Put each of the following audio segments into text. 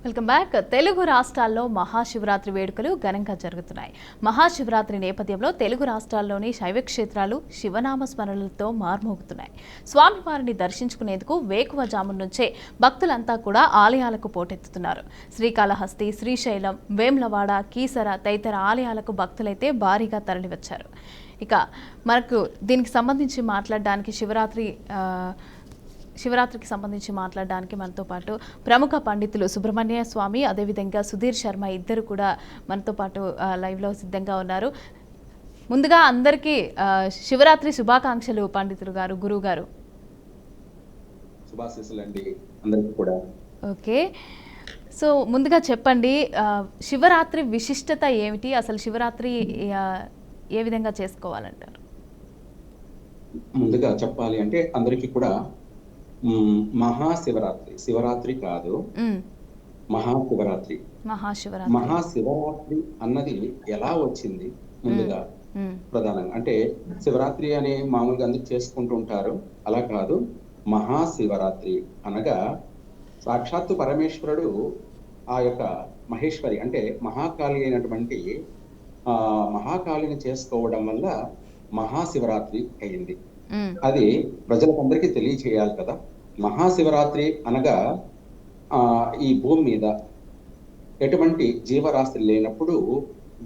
Welcome back. Telugu రాష్ట్రాల్లో మహాశివరాత్రి వేడుకలు ఘనంగా జరుగుతున్నాయి. మహాశివరాత్రి నేపథ్యంలో తెలుగు రాష్ట్రాల్లోని శైవ క్షేత్రాలు శివనామ స్మరణలతో మార్మోగుతున్నాయి. స్వామివారిని దర్శించుకునేందుకు వేకువజామున నుంచే భక్తులంతా కూడా ఆలయాలకు పోటెత్తుతున్నారు. శ్రీకాళహస్తి, శ్రీశైలం, వేములవాడ, కీసర తదితర ఆలయాలకు భక్తులైతే భారీగా తరలివచ్చారు. ఇక మనకు దీనికి సంబంధించి మాట్లాడడానికి శివరాత్రికి సంబంధించి మాట్లాడడానికి మనతో పాటు ప్రముఖ పండితులు సుబ్రహ్మణ్య స్వామి, అదేవిధంగా సుధీర్ శర్మ ఇద్దరు కూడా మనతో పాటు లైవ్లో సిద్ధంగా ఉన్నారు. ముందుగా అందరికీ శివరాత్రి శుభాకాంక్షలు పండితులు గారు, గురువు గారు. ఓకే, సో ముందుగా చెప్పండి, శివరాత్రి విశిష్టత ఏమిటి? అసలు శివరాత్రి ఏ విధంగా చేసుకోవాలంటారు? ముందుగా చెప్పాలి అంటే అందరికీ కూడా మహాశివరాత్రి, శివరాత్రి కాదు, మహాశివరాత్రి. మహాశివరాత్రి అన్నది ఎలా వచ్చింది? ముందుగా ప్రధానంగా అంటే శివరాత్రి అని మామూలుగా అందరూ చేసుకుంటూ ఉంటారు, అలా కాదు. మహాశివరాత్రి అనగా సాక్షాత్తు పరమేశ్వరుడు ఆ యొక్క మహేశ్వరి అంటే మహాకాళి అయినటువంటి మహాకాళిని చేసుకోవడం వల్ల మహాశివరాత్రి అయింది. అది ప్రజలకందరికీ తెలియచేయాలి కదా. మహాశివరాత్రి అనగా ఈ భూమి మీద ఎటువంటి జీవరాశి లేనప్పుడు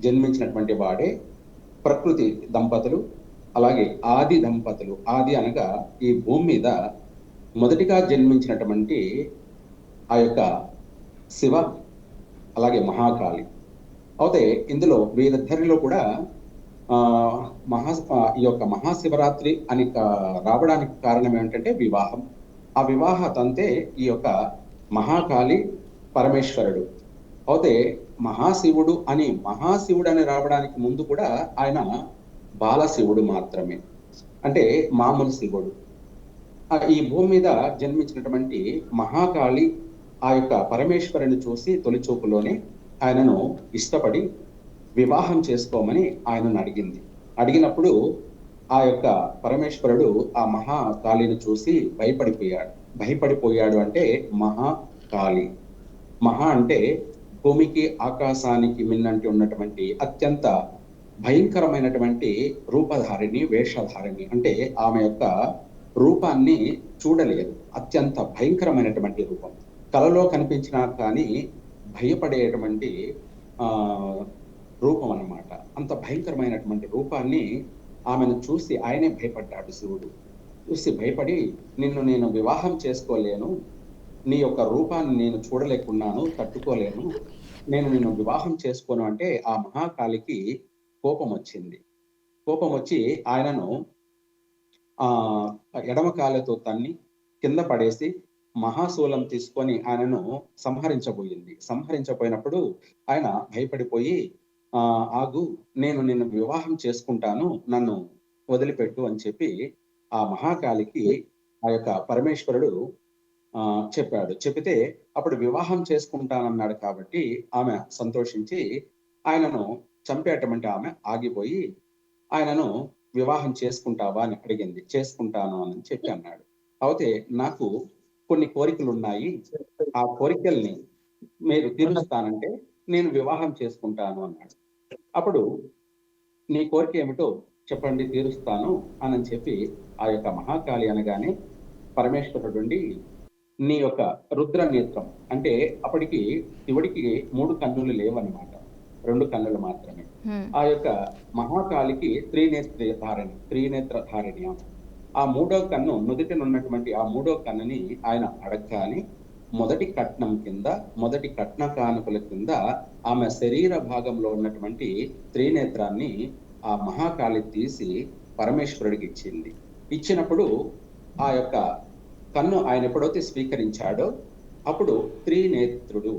జన్మించినటువంటి వాడే ప్రకృతి దంపతులు, అలాగే ఆది దంపతులు. ఆది అనగా ఈ భూమి మీద మొదటిగా జన్మించినటువంటి ఆ యొక్క శివ, అలాగే మహాకాళి. అయితే ఇందులో వీరిద్దరిలో కూడా ఈ యొక్క మహాశివరాత్రి అని రావడానికి కారణం ఏమిటంటే వివాహం. ఆ వివాహ తంతే ఈ యొక్క మహాకాళి పరమేశ్వరుడు. అయితే మహాశివుడు అని రావడానికి ముందు కూడా ఆయన బాలశివుడు మాత్రమే, అంటే మామూలు శివుడు. ఈ భూమి మీద జన్మించినటువంటి మహాకాళి ఆ యొక్క పరమేశ్వరుని చూసి తొలిచూపులోనే ఆయనను ఇష్టపడి వివాహం చేసుకోమని ఆయనను అడిగినప్పుడు ఆ యొక్క పరమేశ్వరుడు ఆ మహాకాళిని చూసి భయపడిపోయాడు. అంటే మహాకాళి, మహా అంటే భూమికి ఆకాశానికి మిన్నంటి ఉన్నటువంటి అత్యంత భయంకరమైనటువంటి రూపధారిణి, వేషధారిణి. అంటే ఆమె యొక్క రూపాన్ని చూడలేదు, అత్యంత భయంకరమైనటువంటి రూపం. కలలో కనిపించినా కానీ భయపడేటువంటి రూపం అన్నమాట. అంత భయంకరమైనటువంటి రూపాన్ని ఆమెను చూసి ఆయనే భయపడ్డాడు. శివుడు చూసి భయపడి, నేను వివాహం చేసుకోలేను, నీ యొక్క రూపాన్ని నేను చూడలేకున్నాను, తట్టుకోలేను, నేను వివాహం చేసుకోను అంటే ఆ మహాకాళికి కోపం వచ్చి ఆయనను ఎడమ కాళ్ళతో తన్ని కింద పడేసి మహాశూలం తీసుకొని ఆయనను సంహరించబోయినప్పుడు ఆయన భయపడిపోయి, ఆగు, నేను వివాహం చేసుకుంటాను, నన్ను వదిలిపెట్టు అని చెప్పి ఆ మహాకాళికి ఆ యొక్క పరమేశ్వరుడు చెప్పితే అప్పుడు వివాహం చేసుకుంటానన్నాడు. కాబట్టి ఆమె సంతోషించి ఆయనను చంపేటువంటి ఆమె ఆగిపోయి ఆయనను వివాహం చేసుకుంటావా అని అడిగింది. చేసుకుంటాను అని చెప్పి అన్నాడు. అయితే నాకు కొన్ని కోరికలు ఉన్నాయి, ఆ కోరికల్ని మీరు తీరుస్తానంటే నేను వివాహం చేసుకుంటాను అన్నాడు. అప్పుడు నీ కోరిక ఏమిటో చెప్పండి, తీరుస్తాను అని చెప్పి ఆ యొక్క మహాకాళి అనగానే పరమేశ్వరుడు నీ యొక్క రుద్ర నేత్రం, అంటే అప్పటికి శివుడికి 3 కన్నులు లేవన్నమాట, 2 కన్నులు మాత్రమే. ఆ యొక్క మహాకాళికి త్రినేత్రధారిణి. ఆ 3వ కన్ను నుదిటినున్నటువంటి ఆ 3వ కన్నుని ఆయన అడగగానే మొదటి కట్న కానుకల కింద ఆమె శరీర భాగంలో ఉన్నటువంటి త్రినేత్రాన్ని ఆ మహాకాళి తీసి పరమేశ్వరుడికి ఇచ్చినప్పుడు ఆ యొక్క కన్ను ఆయన ఎప్పుడైతే స్వీకరించాడో అప్పుడు త్రినేత్రుడు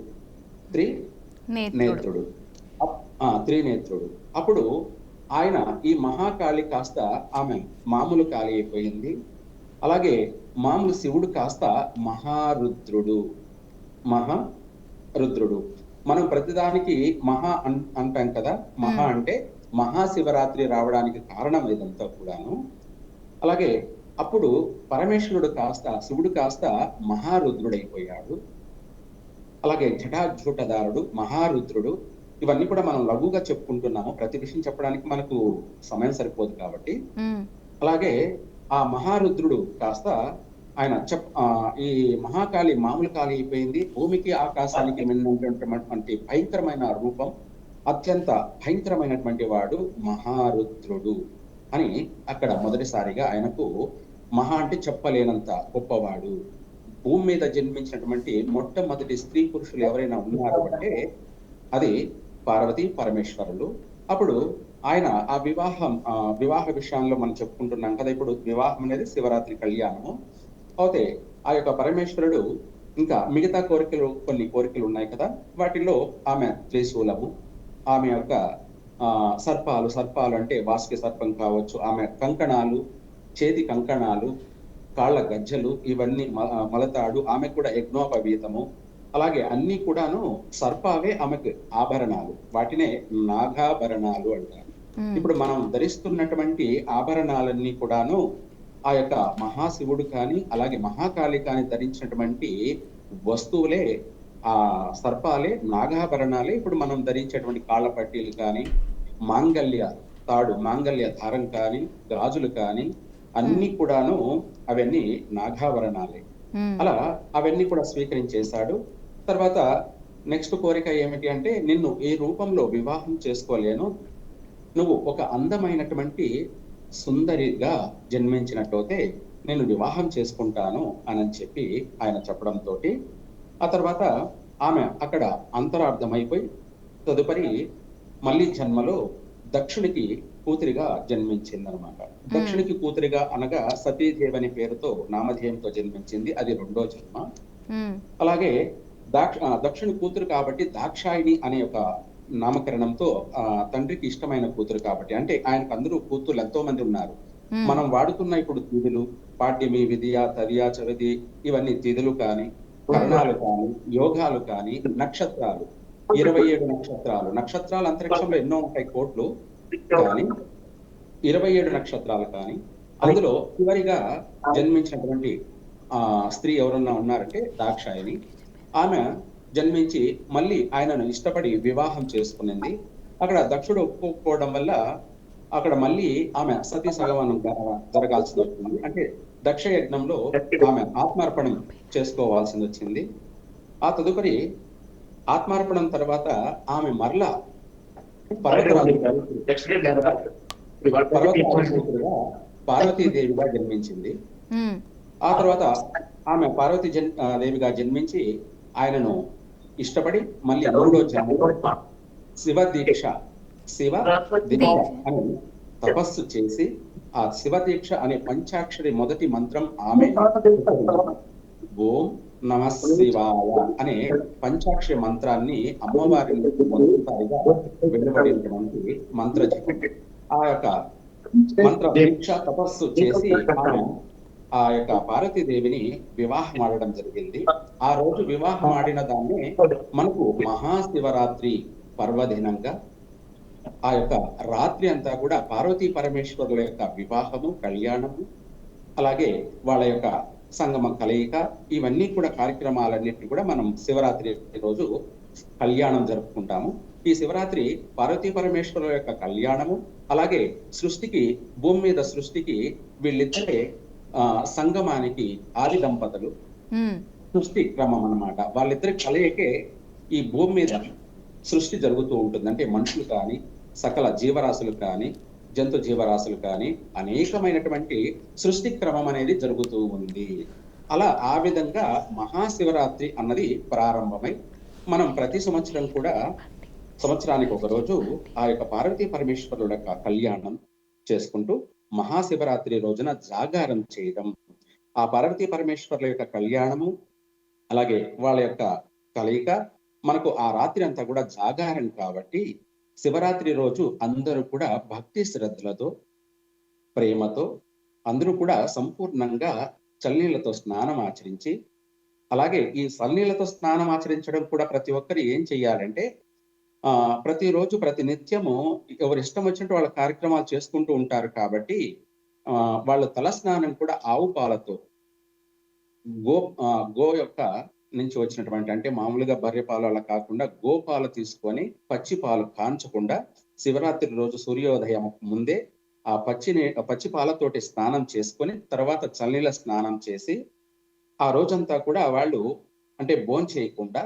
అప్పుడు ఆయన ఈ మహాకాళి కాస్త ఆమె మామూలు కాళి అయిపోయింది. అలాగే మామూలు శివుడు కాస్త మహారుద్రుడు. మనం ప్రతిదానికి మహా అంటాం కదా. మహా అంటే మహాశివరాత్రి రావడానికి కారణం ఇదంతా కూడాను. అలాగే అప్పుడు పరమేశ్వరుడు కాస్త, శివుడు కాస్త మహారుద్రుడైపోయాడు. అలాగే జటాజూటదారుడు, మహారుద్రుడు, ఇవన్నీ కూడా మనం లఘువుగా చెప్పుకుంటున్నాము. ప్రతి విషయం చెప్పడానికి మనకు సమయం సరిపోదు కాబట్టి. హ్మ్. అలాగే ఆ మహారుద్రుడు కాస్త ఆయన ఈ మహాకాళి మామూలు కాళి అయిపోయింది. భూమికి ఆకాశానికి మిన్నటువంటి భయంకరమైన రూపం, అత్యంత భయంకరమైనటువంటి వాడు మహారుద్రుడు అని అక్కడ మొదటిసారిగా ఆయనకు మహా అంటే చెప్పలేనంత గొప్పవాడు. భూమి మీద జన్మించినటువంటి మొట్టమొదటి స్త్రీ పురుషులు ఎవరైనా ఉన్నారు అంటే అది పార్వతీ పరమేశ్వరులు. అప్పుడు ఆయన ఆ వివాహ విషయంలో మనం చెప్పుకుంటున్నాం కదా. ఇప్పుడు వివాహం అనేది శివరాత్రి కళ్యాణము. అయితే ఆ యొక్క పరమేశ్వరుడు ఇంకా మిగతా కొన్ని కోరికలు ఉన్నాయి కదా. వాటిల్లో ఆమె త్రిశూలము, ఆమె యొక్క సర్పాలు అంటే వాసుకి సర్పం కావచ్చు, ఆమె కంకణాలు, చేతి కంకణాలు, కాళ్ళ గజ్జలు, ఇవన్నీ మలతాడు, ఆమె కూడా యజ్ఞోపవీతము, అలాగే అన్ని కూడాను సర్పావే ఆమెకు ఆభరణాలు. వాటినే నాగాభరణాలు అంటారు. హ్మ్. ఇప్పుడు మనం ధరిస్తున్నటువంటి ఆభరణాలన్నీ కూడాను ఆ యొక్క మహాశివుడు కానీ అలాగే మహాకాళి కానీ ధరించినటువంటి వస్తువులే, ఆ సర్పాలే, నాగాభరణాలే. ఇప్పుడు మనం ధరించేటువంటి కాళ్ళ పట్టీలు కానీ, మాంగల్య ధారం కానీ, గాజులు కానీ అన్ని కూడాను అవన్నీ నాగాభరణాలే. హ్మ్. అలా అవన్నీ కూడా స్వీకరించేశాడు. తర్వాత నెక్స్ట్ కోరిక ఏమిటి అంటే, నిన్ను ఈ రూపంలో వివాహం చేసుకోలేను, నువ్వు ఒక అందమైనటువంటి సుందరిగా జన్మించినట్లయితే నేను వివాహం చేసుకుంటాను అని చెప్పి ఆయన చెప్పడంతో ఆ తర్వాత ఆమె అక్కడ అంతరార్థమైపోయి తదుపరి మళ్ళీ జన్మలో దక్షునికి కూతురిగా జన్మించిందనమాట. దక్షునికి కూతురిగా అనగా సతీదేవి అనే పేరుతో నామధేయంతో జన్మించింది. అది రెండో జన్మ. హ్మ్. అలాగే దక్షుని కూతురు కాబట్టి దాక్షాయిని అనే ఒక నామకరణంతో తండ్రికి ఇష్టమైన కూతురు కాబట్టి, అంటే ఆయనకు అందరూ కూతుర్లు ఎంతో మంది ఉన్నారు. హ్మ్. మనం వాడుతున్న ఇప్పుడు తిథులు, పాడ్యమి, విధియ, తదియ, చవితి, ఇవన్నీ తిథులు కానీ, కరణాలు కానీ, యోగాలు కానీ, నక్షత్రాలు, 27 నక్షత్రాలు. నక్షత్రాలు అంతరిక్షంలో ఎన్నో ఉంటాయి, కోట్లు. కానీ 27 నక్షత్రాలు కానీ, అందులో చివరిగా జన్మించినటువంటి స్త్రీ ఎవరన్నా ఉన్నారంటే దాక్షాయిని. ఆమె జన్మించి మళ్ళీ ఆయనను ఇష్టపడి వివాహం చేసుకునింది. అక్కడ దక్షుడు ఒప్పుకోకపోవడం వల్ల అక్కడ మళ్ళీ ఆమె సతీ సగమనం జరగాల్సి వచ్చింది. అంటే దక్ష యజ్ఞంలో ఆమె ఆత్మార్పణం చేసుకోవాల్సి వచ్చింది. ఆ తదుపరి ఆత్మార్పణం తర్వాత ఆమె మరలా పర్వతరాజుగా పార్వతీదేవిగా జన్మించింది. హ్మ్. ఆ తర్వాత ఆమె దేవిగా జన్మించి ఆయనను ఇష్టపడి మళ్ళీ మూడో జన్మలో శివ దీక్ష అని తపస్సు చేసి ఆ శివ దీక్ష అనే పంచాక్షరి మొదటి మంత్రం ఆమె ఓం నమ శివాయ అనే పంచాక్షరి మంత్రాన్ని అమ్మవారి మొదటిసారిగా వెలువడినటువంటి మంత్ర జపం. ఆ యొక్క మంత్ర దీక్ష తపస్సు చేసి ఆమె ఆ యొక్క పార్వతీదేవిని వివాహం ఆడడం జరిగింది. ఆ రోజు వివాహం ఆడిన దాన్ని మనకు మహాశివరాత్రి పర్వదినంగా ఆ యొక్క రాత్రి అంతా కూడా పార్వతీ పరమేశ్వరుల యొక్క వివాహము, కళ్యాణము, అలాగే వాళ్ళ యొక్క సంగమ కలయిక, ఇవన్నీ కూడా కార్యక్రమాలన్నింటినీ కూడా మనం శివరాత్రి రోజు కళ్యాణం జరుపుకుంటాము. ఈ శివరాత్రి పార్వతీ పరమేశ్వరుల యొక్క కళ్యాణము, అలాగే భూమి మీద సృష్టికి వీళ్ళిద్దరే సంగమానికి ఆది దంపతులు. సృష్టి క్రమం అన్నమాట. వాళ్ళిద్దరి కలయికే ఈ భూమి మీద సృష్టి జరుగుతూ ఉంటుంది. అంటే మనుషులు కానీ, సకల జీవరాశులు కానీ, జంతు జీవరాశులు కానీ, అనేకమైనటువంటి సృష్టి క్రమం అనేది జరుగుతూ ఉంది. అలా ఆ విధంగా మహాశివరాత్రి అన్నది ప్రారంభమై మనం ప్రతి సంవత్సరం కూడా సంవత్సరానికి ఒక రోజు ఆ యొక్క పార్వతీ పరమేశ్వరుల యొక్క కళ్యాణం చేసుకుంటూ మహాశివరాత్రి రోజున జాగారం చేయడం, ఆ పార్వతీ పరమేశ్వరుల యొక్క కళ్యాణము, అలాగే వాళ్ళ యొక్క కలయిక మనకు ఆ రాత్రి అంతా కూడా జాగారం కాబట్టి శివరాత్రి రోజు అందరూ కూడా భక్తి శ్రద్ధలతో, ప్రేమతో అందరూ కూడా సంపూర్ణంగా చల్లనీళ్లతో స్నానం ఆచరించి, అలాగే ఈ చల్లనీళ్లతో స్నానం ఆచరించడం కూడా ప్రతి ఒక్కరు ఏం చెయ్యాలంటే ప్రతిరోజు ప్రతి నిత్యము ఎవరి ఇష్టం వచ్చినట్టు వాళ్ళ కార్యక్రమాలు చేసుకుంటూ ఉంటారు కాబట్టి వాళ్ళ తల స్నానం కూడా ఆవు పాలతో, గో యొక్క నుంచి వచ్చినటువంటి, అంటే మామూలుగా బర్రె పాలు అలా కాకుండా గోపాలు తీసుకొని పచ్చి పాలు కాంచకుండా శివరాత్రి రోజు సూర్యోదయం ముందే ఆ పచ్చి పాలతోటి స్నానం చేసుకొని తర్వాత చన్నీళ్ళ స్నానం చేసి ఆ రోజంతా కూడా వాళ్ళు అంటే భోంచేయకుండా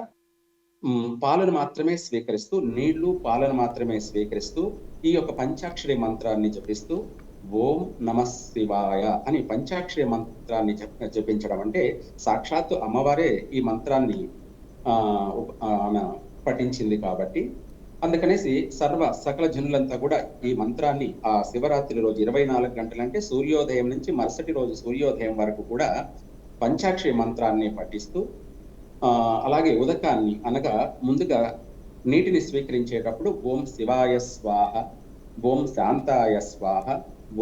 పాలను మాత్రమే స్వీకరిస్తూ, నీళ్లు పాలను మాత్రమే స్వీకరిస్తూ ఈ యొక్క పంచాక్షరి మంత్రాన్ని జపిస్తూ ఓం నమః శివాయ అని పంచాక్షరి మంత్రాన్ని జపించడం అంటే సాక్షాత్తు అమ్మవారే ఈ మంత్రాన్ని పఠించింది కాబట్టి అందుకనేసి సకల జనులంతా కూడా ఈ మంత్రాన్ని ఆ శివరాత్రి రోజు 24 గంటలంటే సూర్యోదయం నుంచి మరుసటి రోజు సూర్యోదయం వరకు కూడా పంచాక్షరి మంత్రాన్ని పఠిస్తూ అలాగే ఉదకాన్ని అనగా ముందుగా నీటిని స్వీకరించేటప్పుడు ఓం శివాయ స్వాహ, ఓం శాంతాయ స్వాహ,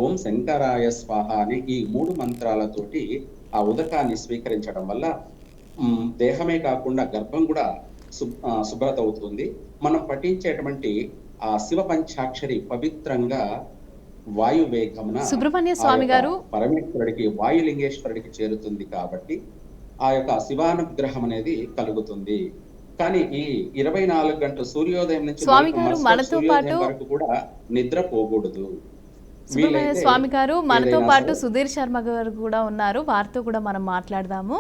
ఓం శంకరాయ స్వాహ అనే ఈ 3 మంత్రాలతోటి ఆ ఉదకాన్ని స్వీకరించడం వల్ల దేహమే కాకుండా గర్భం కూడా శుభ్రత అవుతుంది. మనం పఠించేటువంటి ఆ శివ పంచాక్షరి పవిత్రంగా వాయువేగమున సుబ్రహ్మణ్య స్వామి గారు పరమేశ్వరుడికి వాయులింగేశ్వరుడికి చేరుతుంది కాబట్టి ఆ యొక్క శివానుగ్రహం అనేది కలుగుతుంది. కానీ ఈ 24 గంటల సూర్యోదయం నుంచి స్వామి గారు మనతో పాటు వరకు కూడా నిద్ర పోకూడదు. సుబ్రహ్మణ్య స్వామి గారు మనతో పాటు సుధీర్ శర్మ గారు కూడా ఉన్నారు, వారితో కూడా మనం మాట్లాడదాము.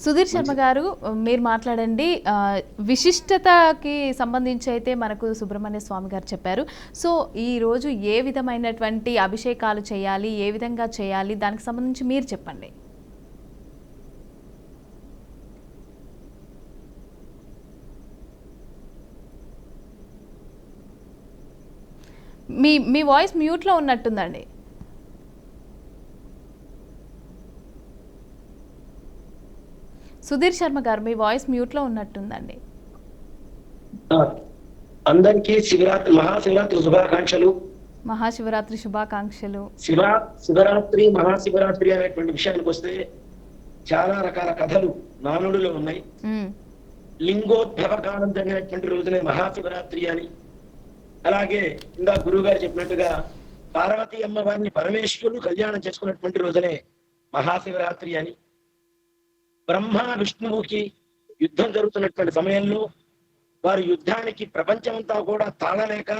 సుధీర్ శర్మ గారు మీరు మాట్లాడండి. విశిష్టతకి సంబంధించి అయితే మనకు సుబ్రహ్మణ్య స్వామి గారు చెప్పారు. సో ఈ రోజు ఏ విధమైనటువంటి అభిషేకాలు చేయాలి, ఏ విధంగా చేయాలి, దానికి సంబంధించి మీరు చెప్పండి. మీ వాయిస్ మ్యూట్లో ఉన్నట్టుందండి. సుధీర్ శర్మ గారు మీ వాయిస్ మ్యూట్లో ఉన్నట్టుందండి. అందరికీ మహాశివరాత్రి శుభాకాంక్షలు. మహాశివరాత్రి శుభాకాంక్షలు. శివరాత్రి మహాశివరాత్రి అనేటువంటి విషయానికి వస్తే చాలా రకాల కథలు నానుడిలో ఉన్నాయి. లింగోద్భవ కాలం జరిగినటువంటి రోజునే మహాశివరాత్రి అని, అలాగే ఇందా గురువు గారు చెప్పినట్టుగా పార్వతీ అమ్మవారిని పరమేశ్వరుడు కళ్యాణం చేసుకున్నటువంటి రోజునే మహాశివరాత్రి అని, బ్రహ్మ విష్ణువుకి యుద్ధం జరుగుతున్నటువంటి సమయంలో వారి యుద్ధానికి ప్రపంచమంతా కూడా తాళలేక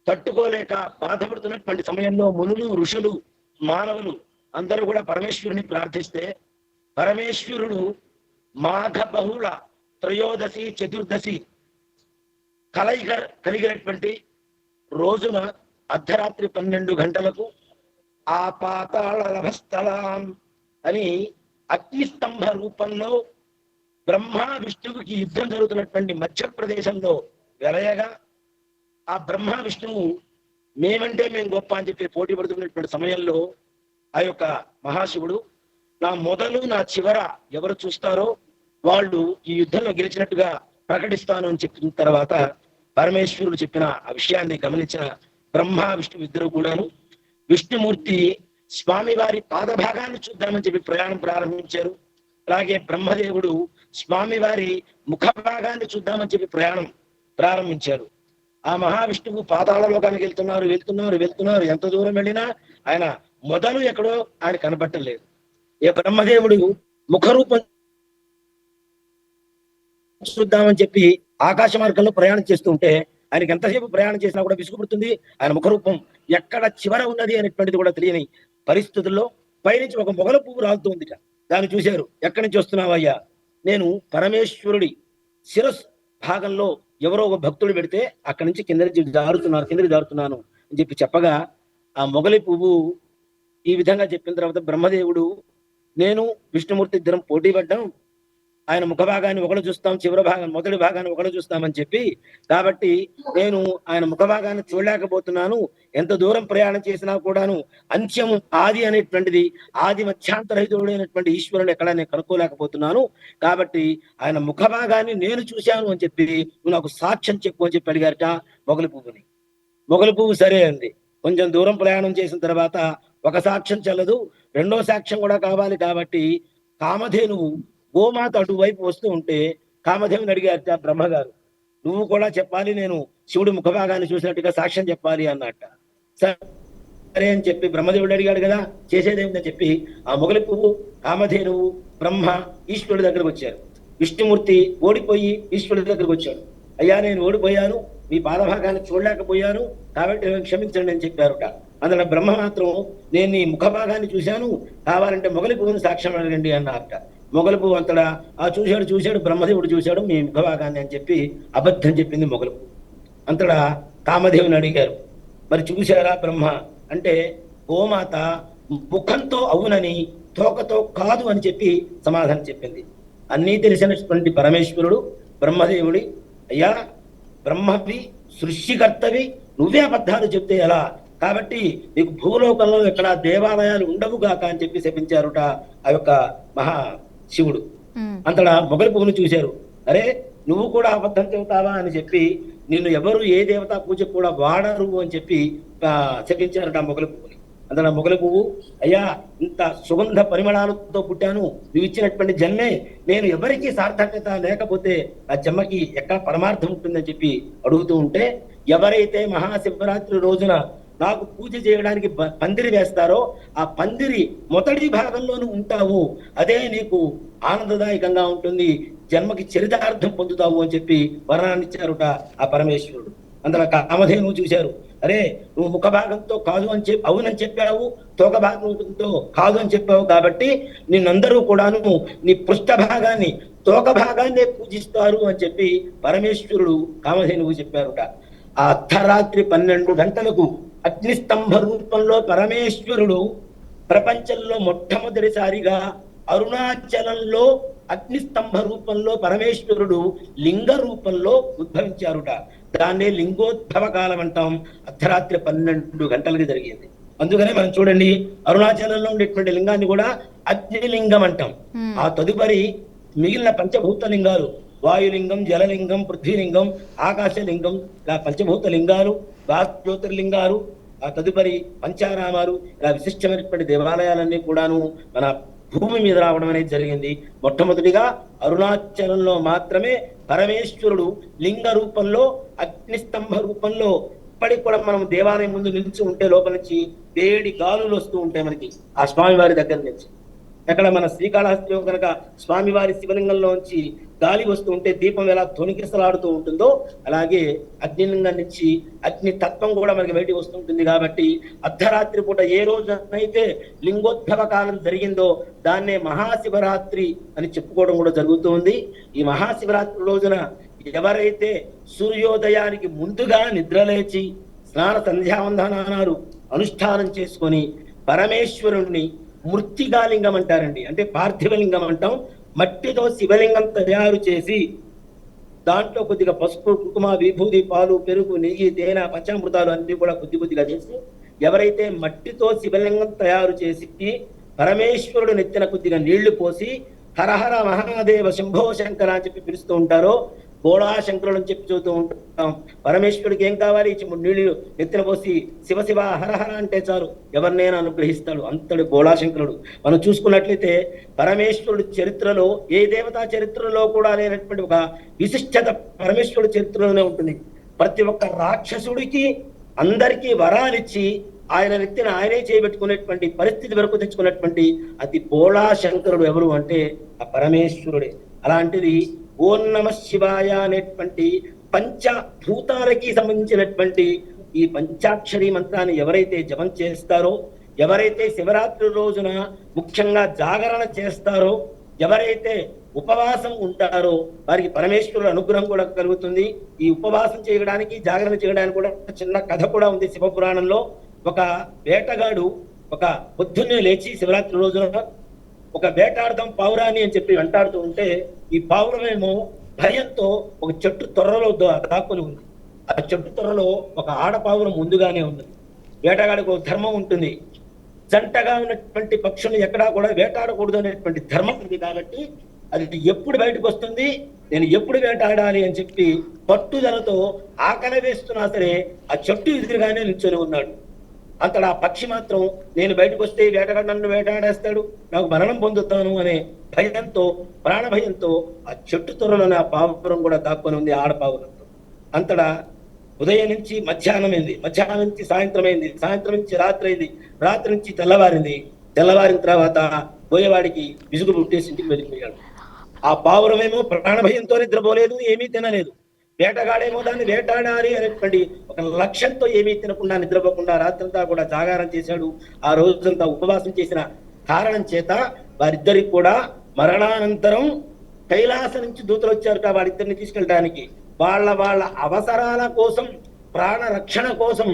తట్టుకోలేక బాధపడుతున్నటువంటి సమయంలో మునులు, ఋషులు, మానవులు అందరూ కూడా పరమేశ్వరుని ప్రార్థిస్తే పరమేశ్వరుడు మాఘ బహుళ త్రయోదశి చతుర్దశి కలిగినటువంటి రోజున అర్ధరాత్రి 12 గంటలకు ఆ పాతాళ లభస్థలం అని అగ్నిస్తంభ రూపంలో బ్రహ్మ విష్ణువుకి యుద్ధం జరుగుతున్నటువంటి మధ్యప్రదేశంలో వెలయగా ఆ బ్రహ్మ విష్ణువు మేమంటే మేము గొప్ప అని చెప్పి పోటీ పడుతున్నటువంటి సమయంలో ఆ యొక్క మహాశివుడు నా మొదలు నా చివర ఎవరు చూస్తారో వాళ్ళు ఈ యుద్ధంలో గెలిచినట్టుగా ప్రకటిస్తాను అని చెప్పిన తర్వాత పరమేశ్వరుడు చెప్పిన ఆ విషయాన్ని గమనించిన బ్రహ్మ విష్ణువు ఇద్దరు కూడాను విష్ణుమూర్తి స్వామి వారి పాదభాగాన్ని చూద్దామని చెప్పి ప్రయాణం ప్రారంభించారు. అలాగే బ్రహ్మదేవుడు స్వామి వారి ముఖ భాగాన్ని చూద్దామని చెప్పి ప్రయాణం ప్రారంభించారు. ఆ మహావిష్ణువు పాతాళ లోకానికి వెళ్తున్నారు. ఎంత దూరం వెళ్ళినా ఆయన మొదలు ఎక్కడో ఆయన కనబట్టలేదు. ఈ బ్రహ్మదేవుడు ముఖరూపం చూద్దామని చెప్పి ఆకాశ మార్గంలో ప్రయాణం చేస్తుంటే ఆయనకి ఎంతసేపు ప్రయాణం చేసినా కూడా విసుగుపుడుతుంది. ఆయన ముఖరూపం ఎక్కడ చివర ఉన్నది అనేటువంటిది కూడా తెలియని పరిస్థితుల్లో పైనుంచి ఒక మొగల పువ్వు రాలుతుంది. దాన్ని చూశారు. ఎక్కడి నుంచి వస్తున్నావయ్యా? నేను పరమేశ్వరుడి శిరస్ భాగంలో ఎవరో ఒక భక్తుడు పెడితే అక్కడి నుంచి కిందకి జారుతున్నాను అని చెప్పి చెప్పగా ఆ మొగలి పువ్వు ఈ విధంగా చెప్పిన తర్వాత బ్రహ్మదేవుడు నేను విష్ణుమూర్తి ఇద్దరం పోటీ పడ్డాం. ఆయన ముఖ భాగాన్ని ఒకడు చూస్తాం, మొదటి భాగాన్ని ఒకడు చూస్తామని చెప్పి, కాబట్టి నేను ఆయన ముఖ భాగాన్ని చూడలేకపోతున్నాను. ఎంత దూరం ప్రయాణం చేసినా కూడాను అంత్యము ఆది అనేటువంటిది ఆది మధ్యాంతరహితుడైనటువంటి ఈశ్వరుని ఎక్కడ నేను కనుక్కోలేకపోతున్నాను. కాబట్టి ఆయన ముఖ భాగాన్ని నేను చూశాను అని చెప్పి నువ్వు నాకు సాక్ష్యం చెప్పు అని చెప్పి అడిగారట మొగలి పువ్వుని. మొగలి పువ్వు సరే అంది. కొంచెం దూరం ప్రయాణం చేసిన తర్వాత ఒక సాక్ష్యం చెల్లదు, రెండో సాక్ష్యం కూడా కావాలి. కాబట్టి కామధేనువు గోమాత అటువైపు వస్తూ ఉంటే కామధేవుని అడిగారట బ్రహ్మగారు, నువ్వు కూడా చెప్పాలి, నేను శివుడి ముఖభాగాన్ని చూసినట్టుగా సాక్ష్యం చెప్పాలి అన్నట్ట. సరే అని చెప్పి బ్రహ్మదేవుడు అడిగాడు కదా, చేసేదేమిటని చెప్పి ఆ మొగలి పువ్వు, కామధేనువు, బ్రహ్మ ఈశ్వరుడి దగ్గరకు వచ్చారు. విష్ణుమూర్తి ఓడిపోయి ఈశ్వరుడి దగ్గరకు వచ్చాడు. అయ్యా నేను ఓడిపోయాను, మీ పాదభాగాన్ని చూడలేకపోయాను, కాబట్టి నన్ను క్షమించండి అని చెప్పారుట. అందులో బ్రహ్మ మాత్రం నేను నీ ముఖ భాగాన్ని చూశాను, కావాలంటే మొగలి పువ్వుని సాక్ష్యం అడగండి అన్నారట. మొగలి పువ్వు అంతడా చూశాడు బ్రహ్మదేవుడు చూశాడు మీ ముఖ భాగాన్ని అని చెప్పి అబద్ధం చెప్పింది మొగలి పువ్వు. అంతడా కామదేవుని అడిగారు, మరి చూశారా బ్రహ్మ అంటే, గోమాత ముఖంతో అవునని తోకతో కాదు అని చెప్పి సమాధానం చెప్పింది. అన్నీ తెలిసినటువంటి పరమేశ్వరుడు బ్రహ్మదేవుడి, అయ్యా బ్రహ్మవి సృష్టికర్తవి, నువ్వే అబద్ధాలు చెప్తే ఎలా, కాబట్టి నీకు భూలోకంలో ఎక్కడ దేవాలయాలు ఉండవు గాక అని చెప్పి శపించారుట ఆ యొక్క మహా శివుడు. అంతటా మొగలి పువ్వును చూశారు, అరే నువ్వు కూడా అబద్ధం చెబుతావా అని చెప్పి నిన్ను ఎవరు ఏ దేవతా పూజ కూడా వాడరు అని చెప్పి శపించారట మొగలి పువ్వుని. అందులో మొగలి పువ్వు, అయ్యా ఇంత సుగంధ పరిమళాలతో పుట్టాను, నువ్వు ఇచ్చినటువంటి జన్మే నేను ఎవరికి సార్థకత లేకపోతే ఆ జన్మకి ఎక్కడ పరమార్థం ఉంటుందని చెప్పి అడుగుతూ ఉంటే, ఎవరైతే మహాశివరాత్రి రోజున నాకు పూజ చేయడానికి పందిరి వేస్తారో ఆ పందిరి మొదటి భాగంలోనూ ఉంటావు, అదే నీకు ఆనందదాయకంగా ఉంటుంది, జన్మకి చరితార్థం పొందుతావు అని చెప్పి వరాన్ని ఇచ్చారుట ఆ పరమేశ్వరుడు. అందులో కామధేనువు చూశారు, అరే నువ్వు ముఖ భాగంతో కాదు అని చెప్పి అవునని చెప్పావు, తోక భాగంతో కాదు అని చెప్పావు, కాబట్టి నిన్నందరూ కూడాను నీ పృష్ఠ భాగాన్ని తోక భాగాన్నే పూజిస్తారు అని చెప్పి పరమేశ్వరుడు కామధేనువు చెప్పారుట. ఆ అర్ధరాత్రి 12 గంటలకు అగ్నిస్తంభ రూపంలో పరమేశ్వరుడు ప్రపంచంలో మొట్టమొదటిసారిగా అరుణాచలంలో అగ్నిస్తంభ రూపంలో పరమేశ్వరుడు లింగ రూపంలో ఉద్భవించారుట. దాన్నే లింగోద్భవ కాలం అంటాం. అర్ధరాత్రి 12 గంటలకి జరిగింది. అందుకనే మనం చూడండి, అరుణాచలంలో ఉండేటువంటి లింగాన్ని కూడా అగ్నిలింగం అంటాం. ఆ తదుపరి మిగిలిన పంచభూత లింగాలు, వాయులింగం, జలలింగం, పృథ్వీలింగం, ఆకాశలింగం, ఇలా పంచభూత లింగాలు, జ్యోతిర్లింగాలు, ఆ తదుపరి పంచారామాలు, ఇలా విశిష్టమైనటువంటి దేవాలయాలన్నీ కూడాను మన భూమి మీద రావడం అనేది జరిగింది. మొట్టమొదటిగా అరుణాచలంలో మాత్రమే పరమేశ్వరుడు లింగ రూపంలో, అగ్నిస్తంభ రూపంలో, ఇప్పటికి కూడా మనం దేవాలయం ముందు నిలిచి ఉంటే లోపల నుంచి వేడి గాలులు వస్తూ ఉంటాయి మనకి ఆ స్వామివారి దగ్గర నుంచి. ఎక్కడ మన శ్రీకాళహస్తిలో కనుక స్వామివారి శివలింగంలోంచి గాలి వస్తూ ఉంటే దీపం ఎలా తొణికిసలాడుతూ ఉంటుందో, అలాగే అగ్నిలింగం నుంచి అగ్ని తత్వం కూడా మనకి బయటికి వస్తుంటుంది. కాబట్టి అర్ధరాత్రి పూట ఏ రోజునైతే లింగోద్భవ కాలం జరిగిందో దాన్నే మహాశివరాత్రి అని చెప్పుకోవడం కూడా జరుగుతూ ఉంది. ఈ మహాశివరాత్రి రోజున ఎవరైతే సూర్యోదయానికి ముందుగా నిద్రలేచి స్నాన సంధ్యావందనాలు అనుష్ఠానం చేసుకొని పరమేశ్వరుణ్ణి మృత్తికాలింగం అంటారండి, అంటే పార్థివలింగం అంటాం. మట్టితో శివలింగం తయారు చేసి దాంట్లో కొద్దిగా పసుపు, కుంకుమ, విభూది, పాలు, పెరుగు, నెయ్యి, తేనె, పంచామృతాలు అన్ని కూడా కొద్దిగా చేసి ఎవరైతే మట్టితో శివలింగం తయారు చేసి పరమేశ్వరుడు నెత్తిన కొద్దిగా నీళ్లు పోసి హరహర మహాదేవ శంభో శంకర అని చెప్పి పిలుస్తూ ఉంటారో, బోళా శంకరుడు అని చెప్పి చూస్తూ ఉంటాం. పరమేశ్వరుడికి ఏం కావాలి, నీళ్లు నెత్తిన పోసి శివ శివ హరహర అంటే చాలు ఎవరినైనా అనుగ్రహిస్తాడు, అంతటి బోళా శంకరుడు. మనం చూసుకున్నట్లయితే పరమేశ్వరుడు చరిత్రలో ఏ దేవతా చరిత్రలో కూడా లేనటువంటి ఒక విశిష్టత పరమేశ్వరుడు చరిత్రలోనే ఉంటుంది. ప్రతి ఒక్క రాక్షసుడికి అందరికీ వరాలిచ్చి ఆయన నెత్తిన ఆయనే చేయబెట్టుకునేటువంటి పరిస్థితి వరకు తెచ్చుకున్నటువంటి అతి బోళా శంకరుడు ఎవరు అంటే ఆ పరమేశ్వరుడే. అలాంటిది ఓం నమః శివాయ అనేటువంటి పంచభూతాలకి సంబంధించినటువంటి ఈ పంచాక్షరి మంత్రాన్ని ఎవరైతే జపం చేస్తారో, ఎవరైతే శివరాత్రి రోజున ముఖ్యంగా జాగరణ చేస్తారో, ఎవరైతే ఉపవాసం ఉంటారో వారికి పరమేశ్వరుడు అనుగ్రహం కూడా కలుగుతుంది. ఈ ఉపవాసం చేయడానికి, జాగరణ చేయడానికి కూడా చిన్న కథ కూడా ఉంది శివపురాణంలో. ఒక వేటగాడు ఒక పొద్దున్నే లేచి శివరాత్రి రోజున ఒక వేటాడదాం పావురాని అని చెప్పి వెంటాడుతూ ఉంటే ఈ పావురమేమో భయంతో ఒక చెట్టు తొర్రలో దాక్కుని ఉంది. ఆ చెట్టు తొర్రలో ఒక ఆడపావురం ముందుగానే ఉంది. వేటగాడికి ఒక ధర్మం ఉంటుంది, జంటగా ఉన్నటువంటి పక్షులు ఎక్కడా కూడా వేటాడకూడదు అనేటువంటి ధర్మం ఉంది. కాబట్టి అది ఎప్పుడు బయటకు వస్తుంది, నేను ఎప్పుడు వేటాడాలి అని చెప్పి పట్టుదలతో ఆకలి వేస్తున్నా సరే ఆ చెట్టు ఎదురుగానే నిల్చొని ఉన్నాడు. అంతటా ఆ పక్షి మాత్రం నేను బయటకు వస్తే వేటగాడు నన్ను వేటాడేస్తాడు, నాకు మరణం పొందుతాను అనే భయంతో, ప్రాణ భయంతో ఆ చెట్టు తొర్రలోనే ఆ పావురం కూడా దాక్కొని ఉంది ఆడపావురంతో. అంతటా ఉదయం నుంచి మధ్యాహ్నం అయింది, మధ్యాహ్నం నుంచి సాయంత్రం అయింది, సాయంత్రం నుంచి రాత్రి అయింది, రాత్రి నుంచి తెల్లవారింది, తెల్లవారిన తర్వాత పోయేవాడికి విసుగు పుట్టేసి ఇంటికి వెళ్ళిపోయాడు. ఆ పావురమేమో ప్రాణభయంతో నిద్రపోలేదు, ఏమీ తినలేదు. వేటగాడేమో దాన్ని వేటాడాలి అనేటువంటి ఒక లక్ష్యంతో ఏమీ తినకుండా నిద్రపోకుండా రాత్రంతా కూడా జాగారం చేశాడు. ఆ రోజంతా ఉపవాసం చేసిన కారణం చేత వారిద్దరికి కూడా మరణానంతరం కైలాసం నుంచి దూతలు వచ్చారు వారిద్దరిని తీసుకెళ్ళడానికి. వాళ్ళ అవసరాల కోసం, ప్రాణ రక్షణ కోసం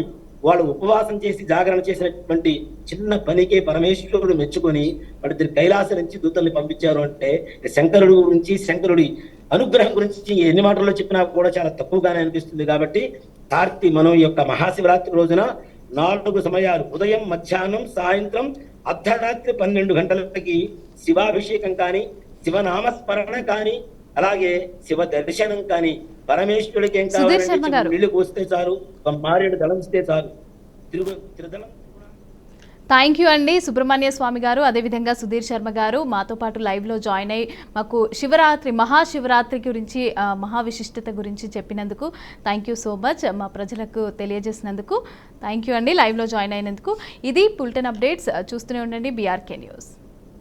వాళ్ళు ఉపవాసం చేసి జాగరణ చేసినటువంటి చిన్న పనికే పరమేశ్వరుడు మెచ్చుకొని వాడిద్దరు కైలాసం నుంచి దూతల్ని పంపించారు. అంటే శంకరుడు గురించి, శంకరుడి అనుగ్రహం గురించి ఎన్ని మాటల్లో చెప్పినా కూడా చాలా తక్కువగానే అనిపిస్తుంది. కాబట్టి మనం ఈ యొక్క మహాశివరాత్రి రోజున 4 సమయాలు, ఉదయం, మధ్యాహ్నం, సాయంత్రం, అర్ధరాత్రి 12 గంటలకి శివాభిషేకం కానీ, శివనామస్మరణ కానీ, అలాగే శివ దర్శనం కానీ, పరమేశ్వరుడికి ఏం కావాలంటే నీళ్లు పోస్తే చాలు, ఒక మారేడు దళం ఇస్తే చాలు, త్రిదళం. థ్యాంక్ యూ అండి సుబ్రహ్మణ్య స్వామి గారు, అదేవిధంగా సుధీర్ శర్మ గారు మాతో పాటు లైవ్లో జాయిన్ అయ్యి మాకు శివరాత్రి, మహాశివరాత్రి గురించి, మహావిశిష్టత గురించి చెప్పినందుకు థ్యాంక్ యూ సో మచ్. మా ప్రజలకు తెలియజేసినందుకు థ్యాంక్ యూ అండి, లైవ్లో జాయిన్ అయినందుకు. ఇది బులెటిన్ అప్డేట్స్. చూస్తూనే ఉండండి BRK న్యూస్.